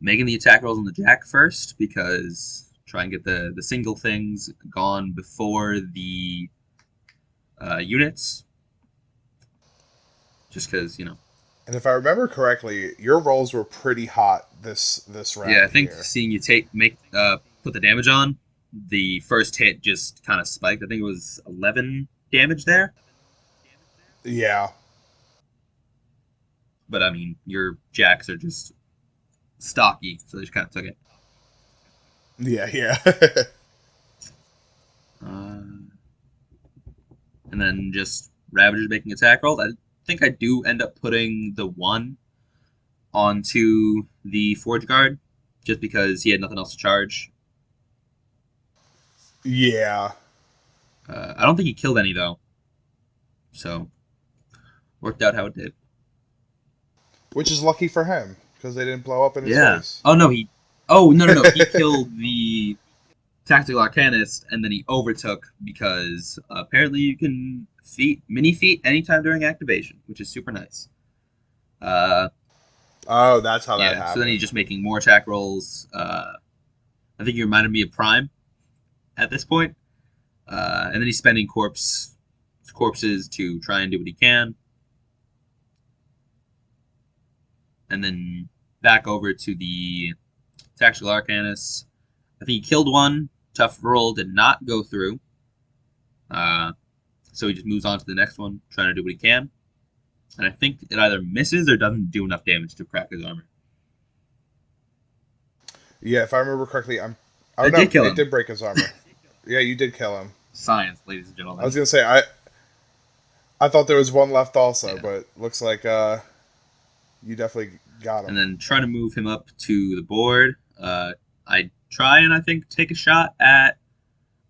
Speaker 4: making the attack rolls on the Jack first, because try and get the single things gone before the units. Just because,
Speaker 2: And if I remember correctly, your rolls were pretty hot this round.
Speaker 4: Yeah, I think
Speaker 2: here.
Speaker 4: seeing you put the damage on, the first hit just kind of spiked. I think it was 11 damage there.
Speaker 2: Yeah.
Speaker 4: But I mean, your Jacks are just stocky, so they just kind of took it.
Speaker 2: Yeah.
Speaker 4: and then just Ravagers making attack rolls. I think I do end up putting the 1 onto the Forge Guard, just because he had nothing else to charge.
Speaker 2: Yeah.
Speaker 4: I don't think he killed any, though. So, worked out how it did.
Speaker 2: Which is lucky for him, because they didn't blow up in his face.
Speaker 4: Oh, no, he killed the Tactical Arcanist, and then he overtook because apparently you can mini feat anytime during activation, which is super nice.
Speaker 2: Oh, that's how that happened.
Speaker 4: So then he's just making more attack rolls. I think he reminded me of Prime at this point. And then he's spending corpses to try and do what he can. And then back over to the Tactical Arcanist. I think he killed one. Tough roll did not go through. So he just moves on to the next one, trying to do what he can. And I think it either misses or doesn't do enough damage to crack his armor.
Speaker 2: Yeah, if I remember correctly,
Speaker 4: It
Speaker 2: did break his armor. Yeah, you did kill him.
Speaker 4: Science, ladies and gentlemen.
Speaker 2: I was gonna say I thought there was one left also, but looks like you definitely got him.
Speaker 4: And then trying to move him up to the board. I try and I think take a shot at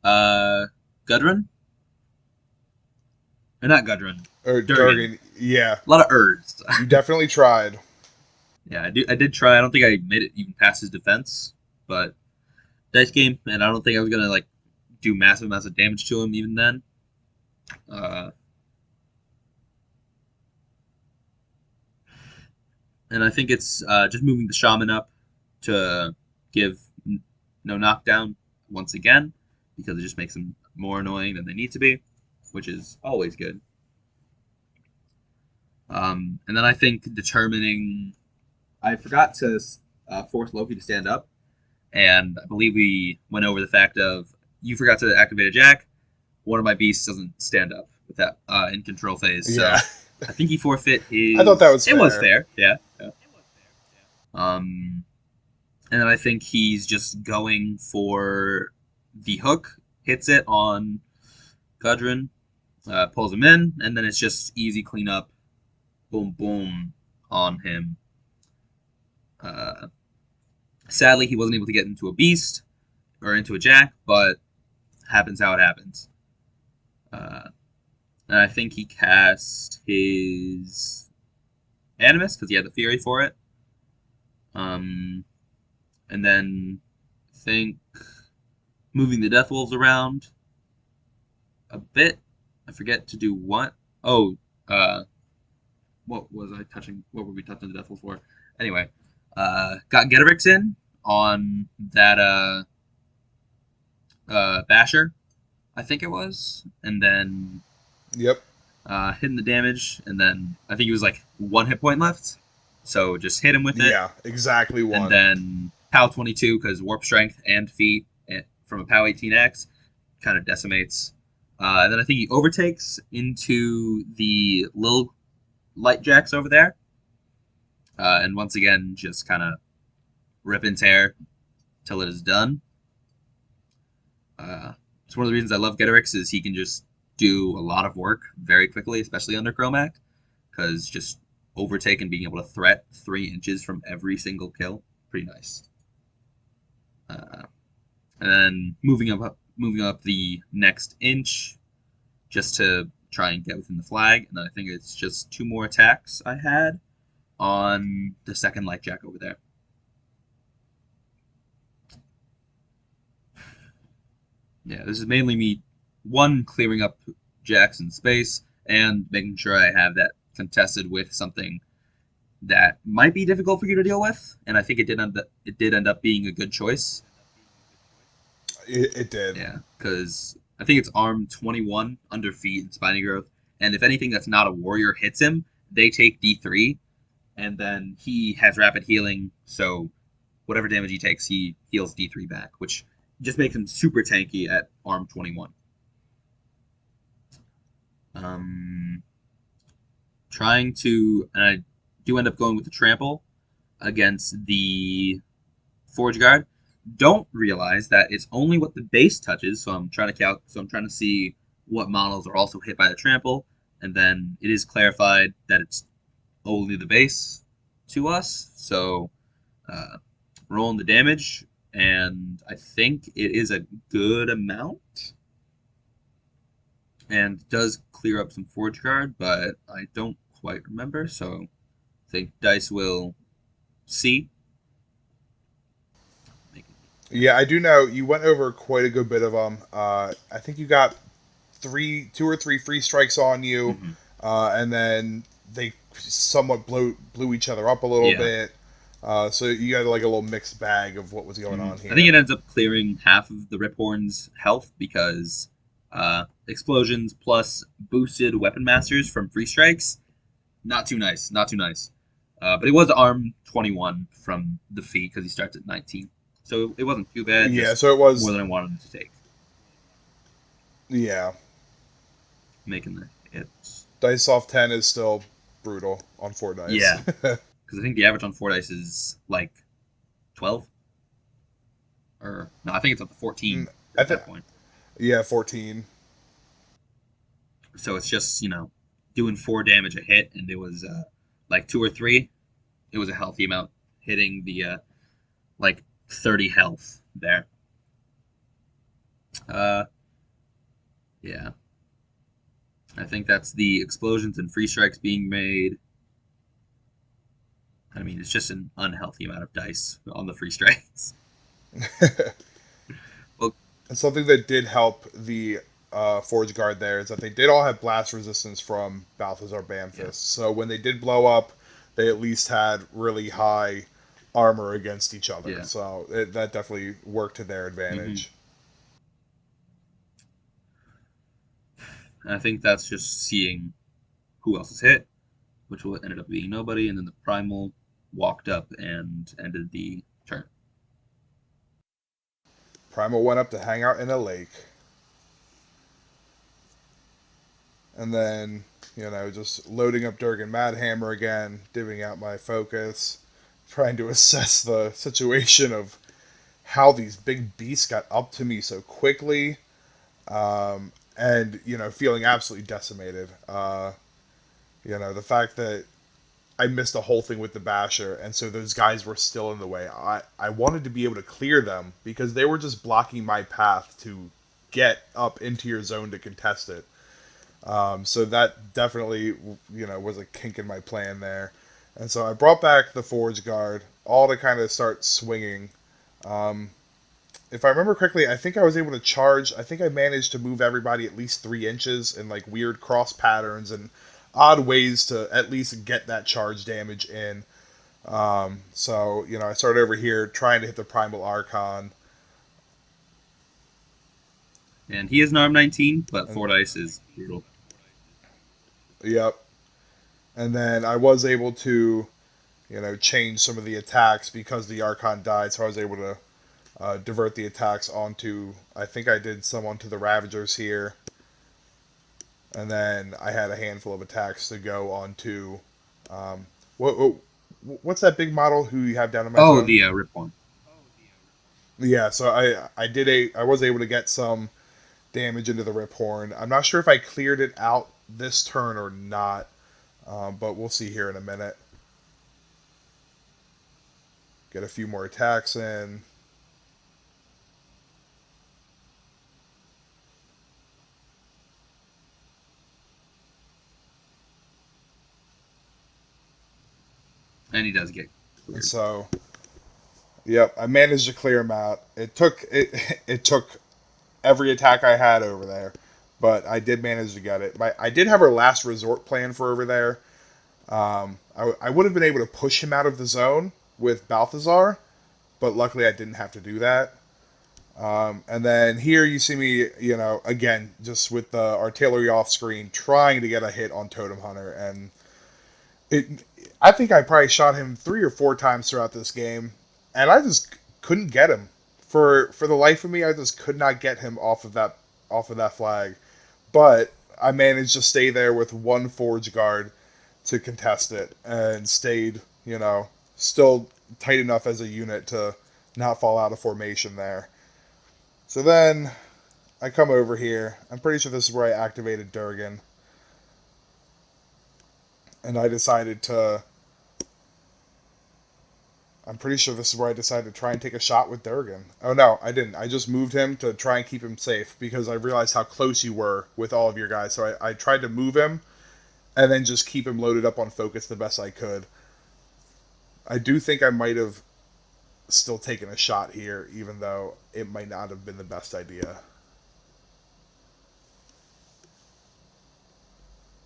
Speaker 4: Gudrun. Or not Gudrun.
Speaker 2: Or Durgen. Yeah.
Speaker 4: A lot of Urs.
Speaker 2: You definitely tried.
Speaker 4: Yeah, I did try. I don't think I made it even past his defense, but dice game, and I don't think I was gonna do massive amounts of damage to him even then. And I think it's just moving the shaman up to give no knockdown once again, because it just makes them more annoying than they need to be, which is always good. And then I think determining... I forgot to force Loki to stand up, and I believe we went over the fact of you forgot to activate a jack. One of my beasts doesn't stand up with that in control phase, so
Speaker 2: Yeah.
Speaker 4: I think he forfeit his...
Speaker 2: I thought that was fair.
Speaker 4: It was fair, yeah. And then I think he's just going for the hook, hits it on Gudrun, pulls him in, and then it's just easy cleanup, boom, boom, on him. Sadly, he wasn't able to get into a beast or into a jack, but happens how it happens. And I think he cast his Animus because he had the Fury for it. And then I think moving the Death Wolves around a bit. I forget to do what. Oh, what was I touching? What were we touching the Death Wolves for? Anyway, got Getorix in on that Basher, I think it was, and then
Speaker 2: Yep.
Speaker 4: hitting the damage, and then I think he was 1 hit point left, so just hit him with it.
Speaker 2: Yeah, exactly one.
Speaker 4: And then POW 22 because warp strength and feet from a POW 18x kind of decimates. And then I think he overtakes into the little light jacks over there. And once again, just kind of rip and tear till it is done. It's one of the reasons I love Getorix is he can just do a lot of work very quickly, especially under Kromac, because just overtake and being able to threat 3 inches from every single kill, pretty nice. And then moving up the next inch, just to try and get within the flag, and then I think it's just 2 more attacks I had on the second light jack over there. Yeah, this is mainly me, one, clearing up jacks in space, and making sure I have that contested with something that might be difficult for you to deal with, and I think it did end up being a good choice.
Speaker 2: It did.
Speaker 4: Yeah, because I think it's arm 21 under feet and spiny growth, and if anything that's not a warrior hits him, they take D3, and then he has rapid healing, so whatever damage he takes, he heals D3 back, which just makes him super tanky at arm 21. Trying to, and I do end up going with the trample against the Forge Guard. Don't realize that it's only what the base touches, so I'm trying to see what models are also hit by the trample, and then it is clarified that it's only the base to us. So rolling the damage, and I think it is a good amount, and does clear up some forge guard, but I don't quite remember. So I think dice will see.
Speaker 2: Yeah, I do know you went over quite a good bit of them. I think you got two or three free strikes on you,
Speaker 4: Mhm.
Speaker 2: and then they somewhat blew each other up a little
Speaker 4: Yeah.
Speaker 2: bit. So you got like a little mixed bag of what was going on here.
Speaker 4: I think it ends up clearing half of the Riphorn's health because explosions plus boosted weapon masters from free strikes. Not too nice. Not too nice. But it was arm 21 from the feat because he starts at 19. So it wasn't too bad.
Speaker 2: Yeah,
Speaker 4: Just
Speaker 2: so it was
Speaker 4: more than I wanted him to take.
Speaker 2: Yeah.
Speaker 4: Making the hits.
Speaker 2: Dice off 10 is still brutal on 4 dice.
Speaker 4: Yeah. Because I think the average on 4 dice is like 12. Or, no, I think it's up to 14 at that point.
Speaker 2: Yeah, 14.
Speaker 4: So it's just, doing 4 damage a hit, and it was like 2 or 3. It was a healthy amount, hitting the like 30 health there. Yeah. I think that's the explosions and free strikes being made. I mean, it's just an unhealthy amount of dice on the free strikes. Well,
Speaker 2: and something that did help the Forge Guard there is that they did all have blast resistance from Balthazar Banfist. Yeah. So when they did blow up, they at least had really high armor against each other. Yeah. So that definitely worked to their advantage.
Speaker 4: And I think that's just seeing who else is hit, which ended up being nobody, and then the Primal walked up and ended the turn.
Speaker 2: Primal went up to hang out in a lake. And then, just loading up Durgen Madhammer again, divvying out my focus, trying to assess the situation of how these big beasts got up to me so quickly, and, feeling absolutely decimated. The fact that I missed the whole thing with the Basher, and so those guys were still in the way. I wanted to be able to clear them because they were just blocking my path to get up into your zone to contest it. So that definitely, was a kink in my plan there. And so I brought back the Forge Guard, all to kind of start swinging. If I remember correctly, I think I was able to charge. I think I managed to move everybody at least 3 inches in like weird cross patterns and odd ways to at least get that charge damage in. So, I started over here trying to hit the Primal Archon.
Speaker 4: And he is an arm 19, but 4 dice is brutal.
Speaker 2: Yep. And then I was able to, change some of the attacks because the Archon died, so I was able to divert the attacks onto, I think I did some onto the Ravagers here. And then I had a handful of attacks to go onto, what's that big model who you have down in my zone?
Speaker 4: The Riphorn.
Speaker 2: Yeah, so I was able to get some damage into the Riphorn. I'm not sure if I cleared it out this turn or not, but we'll see here in a minute. Get a few more attacks in.
Speaker 4: And he does get
Speaker 2: cleared. So, yep, I managed to clear him out. It took every attack I had over there, but I did manage to get it. I did have a last resort plan for over there. I would have been able to push him out of the zone with Balthazar, but luckily I didn't have to do that. And then here you see me, again, just with the artillery off screen, trying to get a hit on Totem Hunter, and I think I probably shot him 3 or 4 times throughout this game, and I just couldn't get him. For the life of me, I just could not get him off of that flag. But I managed to stay there with 1 Forge Guard to contest it, and stayed, still tight enough as a unit to not fall out of formation there. So then I come over here. I'm pretty sure this is where I activated Durgen. And I decided to... I'm pretty sure this is where I decided to try and take a shot with Durgen. Oh no, I didn't. I just moved him to try and keep him safe because I realized how close you were with all of your guys. So I tried to move him and then just keep him loaded up on focus the best I could. I do think I might have still taken a shot here, even though it might not have been the best idea.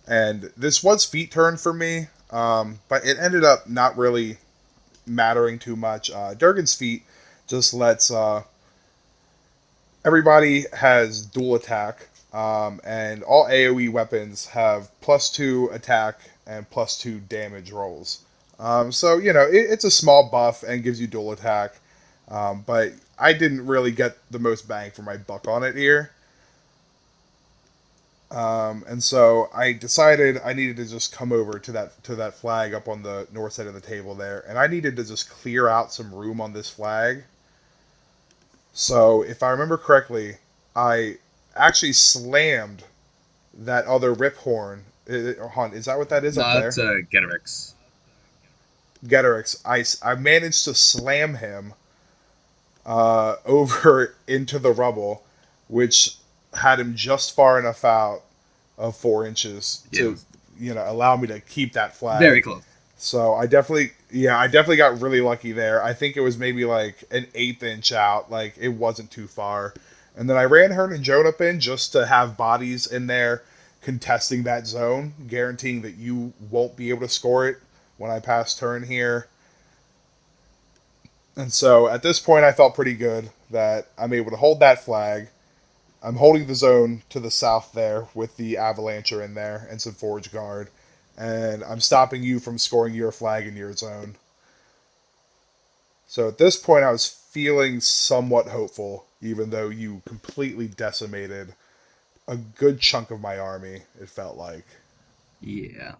Speaker 2: And this was feet turn for me, but it ended up not really mattering too much. Durgan's feat just lets everybody has dual attack, and all AoE weapons have +2 attack and +2 damage rolls. So, you know, it's a small buff and gives you dual attack, but I didn't really get the most bang for my buck on it here. And so I decided I needed to just come over to that flag up on the north side of the table there, and I needed to just clear out some room on this flag. So if I remember correctly, I actually slammed that other rip horn. Hunt, is that what that is up there?
Speaker 4: That's Getorix.
Speaker 2: Getorix. I managed to slam him over into the rubble, which had him just far enough out of 4 inches to, you know, allow me to keep that flag.
Speaker 4: Very close.
Speaker 2: So I definitely got really lucky there. I think it was maybe like an 1/8 inch out. Like, it wasn't too far. And then I ran Hern and Joan up in just to have bodies in there contesting that zone, guaranteeing that you won't be able to score it when I pass turn here. And so at this point I felt pretty good that I'm able to hold that flag. I'm holding the zone to the south there with the Avalancher in there and some Forge Guard. And I'm stopping you from scoring your flag in your zone. So at this point I was feeling somewhat hopeful, even though you completely decimated a good chunk of my army, it felt like.
Speaker 4: Yeah.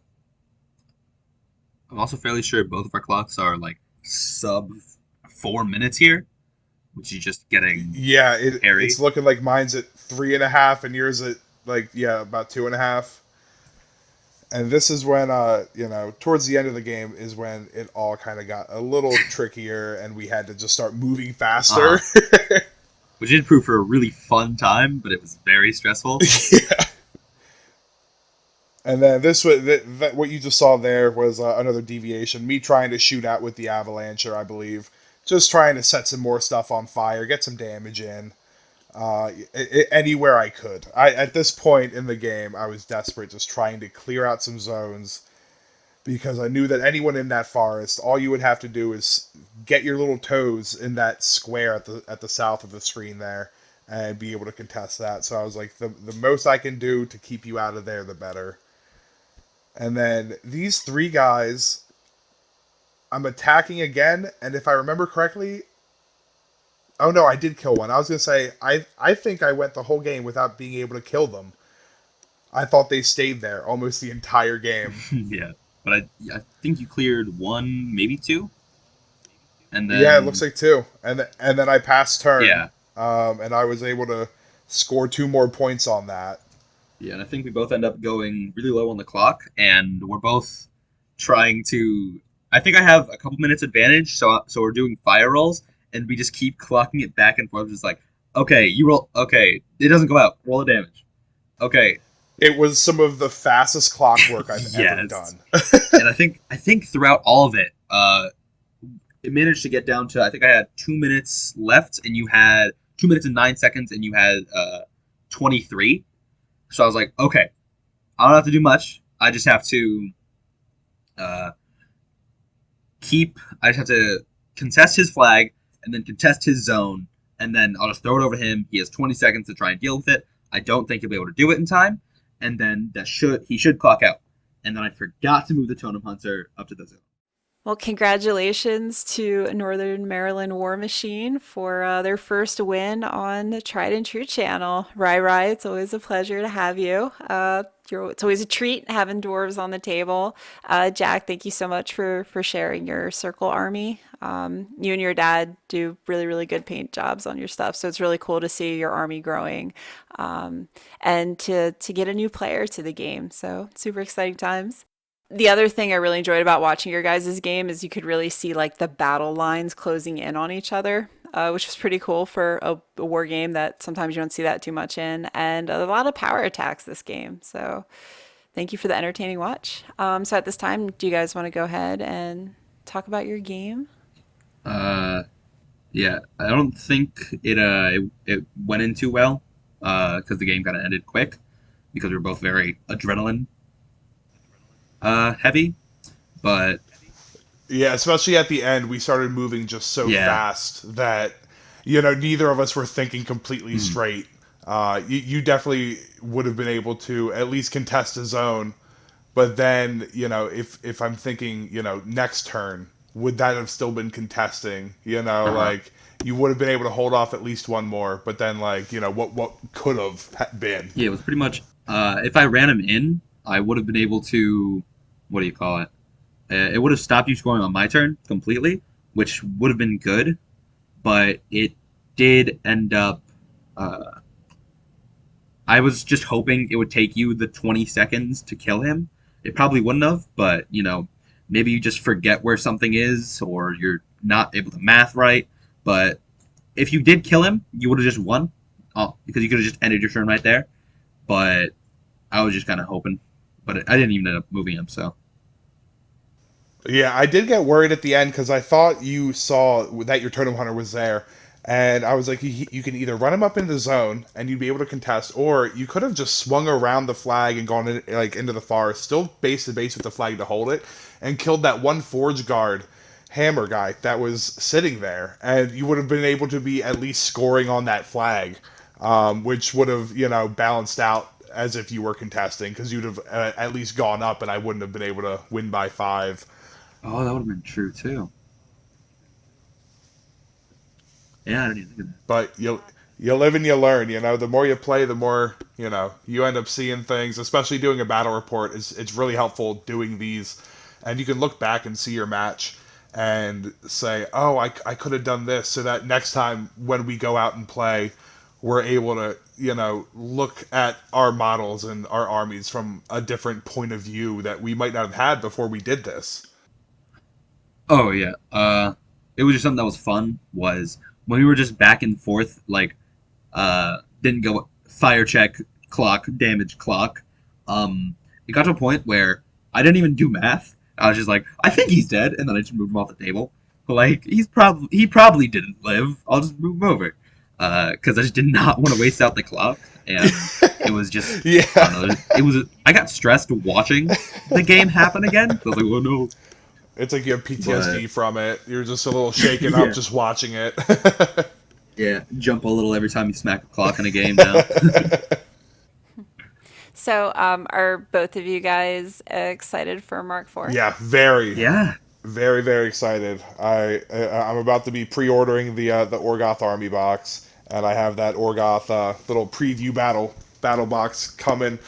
Speaker 4: I'm also fairly sure both of our clocks are like sub 4 minutes here, which is just getting
Speaker 2: it's looking like mine's at 3.5 and yours at about 2.5. And this is when towards the end of the game is when it all kind of got a little trickier and we had to just start moving faster.
Speaker 4: Which did prove for a really fun time, but it was very stressful.
Speaker 2: Yeah. And then this was what you just saw there was another deviation. Me trying to shoot out with the Avalancher, I believe. Just trying to set some more stuff on fire, get some damage in, anywhere I could. At this point in the game, I was desperate, just trying to clear out some zones, because I knew that anyone in that forest, all you would have to do is get your little toes in that square at the south of the screen there, and be able to contest that. So I was like, the most I can do to keep you out of there, the better. And then these 3 guys, I'm attacking again, and if I remember correctly, oh no, I did kill one. I was going to say, I think I went the whole game without being able to kill them. I thought they stayed there almost the entire game.
Speaker 4: Yeah, but I think you cleared 1, maybe 2? And then...
Speaker 2: Yeah, it looks like 2. And then I passed turn.
Speaker 4: Yeah.
Speaker 2: And I was able to score 2 more points on that.
Speaker 4: Yeah, and I think we both end up going really low on the clock, and we're both trying to... I think I have a couple minutes advantage, so we're doing fire rolls, and we just keep clocking it back and forth, just like, okay, you roll, okay, it doesn't go out, roll the damage. Okay.
Speaker 2: It was some of the fastest clockwork I've ever done.
Speaker 4: And I think throughout all of it, it managed to get down to, I think I had 2 minutes left, and you had 2 minutes and 9 seconds, and you had 23. So I was like, okay, I don't have to do much. I just have to I just have to contest his flag and then contest his zone, and then I'll just throw it over him. He has 20 seconds to try and deal with it. I don't think he'll be able to do it in time, and then he should clock out. And then I forgot to move the Totem Hunter up to the zone.
Speaker 1: Well, congratulations to Northern Maryland Warmachine for their first win on the Tried and True channel. Rai, it's always a pleasure to have you. It's always a treat having dwarves on the table. Jack, thank you so much for sharing your circle army. You and your dad do really, really good paint jobs on your stuff, so it's really cool to see your army growing and to get a new player to the game. So super exciting times. The other thing I really enjoyed about watching your guys' game is you could really see like the battle lines closing in on each other, which was pretty cool for a war game that sometimes you don't see that too much in, and a lot of power attacks this game. So thank you for the entertaining watch. So at this time, do you guys want to go ahead and talk about your game?
Speaker 4: Yeah, I don't think it went in too well because the game kind of ended quick because we were both very adrenaline heavy. But
Speaker 2: Yeah, especially at the end, we started moving just so
Speaker 4: yeah,
Speaker 2: fast that, neither of us were thinking completely straight. You definitely would have been able to at least contest a zone, but then, if I'm thinking, next turn, would that have still been contesting?
Speaker 4: uh-huh.
Speaker 2: Like you would have been able to hold off at least one more, but then like, what could have been?
Speaker 4: Yeah, it was pretty much if I ran him in, I would have been able to what do you call it? It would have stopped you scoring on my turn completely, which would have been good, but it did end up. Uh, I was just hoping it would take you the 20 seconds to kill him. It probably wouldn't have, but maybe you just forget where something is, or you're not able to math right. But if you did kill him, you would have just won, because you could have just ended your turn right there. But I was just kind of hoping, but I didn't even end up moving him. So
Speaker 2: Yeah, I did get worried at the end because I thought you saw that your totem hunter was there, and I was like, you can either run him up into the zone and you'd be able to contest, or you could have just swung around the flag and gone in, like into the forest, still base to base with the flag to hold it, and killed that one forge guard hammer guy that was sitting there, and you would have been able to be at least scoring on that flag, which would have balanced out as if you were contesting because you'd have at least gone up, and I wouldn't have been able to win by 5.
Speaker 4: oh, that would have been true too. Yeah, I didn't even think of that.
Speaker 2: But you live and you learn. The more you play, the more you end up seeing things. Especially doing a battle report is it's really helpful doing these, and you can look back and see your match and say, oh, I could have done this, so that next time when we go out and play, we're able to look at our models and our armies from a different point of view that we might not have had before we did this.
Speaker 4: Oh yeah. It was just something that was fun. Was when we were just back and forth, like, didn't go fire check clock damage clock. It got to a point where I didn't even do math. I was just like, I think he's dead, and then I just moved him off the table. Like he probably didn't live. I'll just move him over. Because I just did not want to waste out the clock, and it was just I
Speaker 2: Yeah.
Speaker 4: don't know. It was I got stressed watching the game happen again. I was like, oh no.
Speaker 2: It's like you have
Speaker 4: But
Speaker 2: PTSD from it. You're just a little shaken up
Speaker 4: yeah,
Speaker 2: just watching it.
Speaker 4: yeah, jump a little every time you smack a clock in a game now.
Speaker 1: So, are both of you guys excited for Mark IV?
Speaker 2: Yeah, very,
Speaker 4: Yeah.
Speaker 2: very, very excited. I'm about to be pre-ordering the Orgoth army box, and I have that Orgoth little preview battle box coming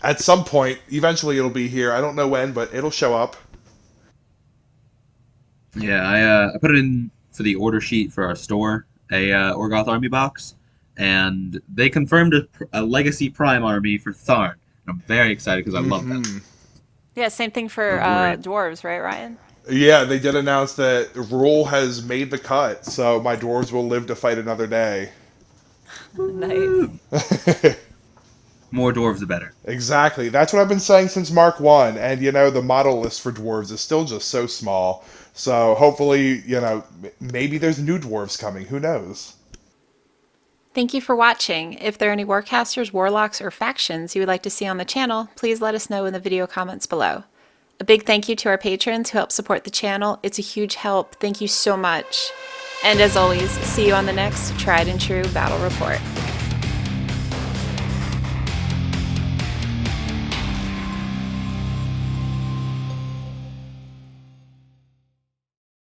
Speaker 2: at some point. Eventually, it'll be here. I don't know when, but it'll show up.
Speaker 4: Yeah, I put it in for the order sheet for our store, a Orgoth army box, and they confirmed a Legacy Prime army for Tharn. And I'm very excited because I love them.
Speaker 1: Yeah, same thing for
Speaker 4: They're great.
Speaker 1: dwarves, right, Ryan?
Speaker 2: Yeah, they did announce that Rule has made the cut, so my dwarves will live to fight another day.
Speaker 1: Nice.
Speaker 4: More dwarves, the better.
Speaker 2: Exactly. That's what I've been saying since Mark 1. And, the model list for dwarves is still just so small. So hopefully, maybe there's new dwarves coming. Who knows?
Speaker 1: Thank you for watching. If there are any warcasters, warlocks, or factions you would like to see on the channel, please let us know in the video comments below. A big thank you to our patrons who help support the channel. It's a huge help. Thank you so much. And as always, see you on the next Tried and True Battle Report.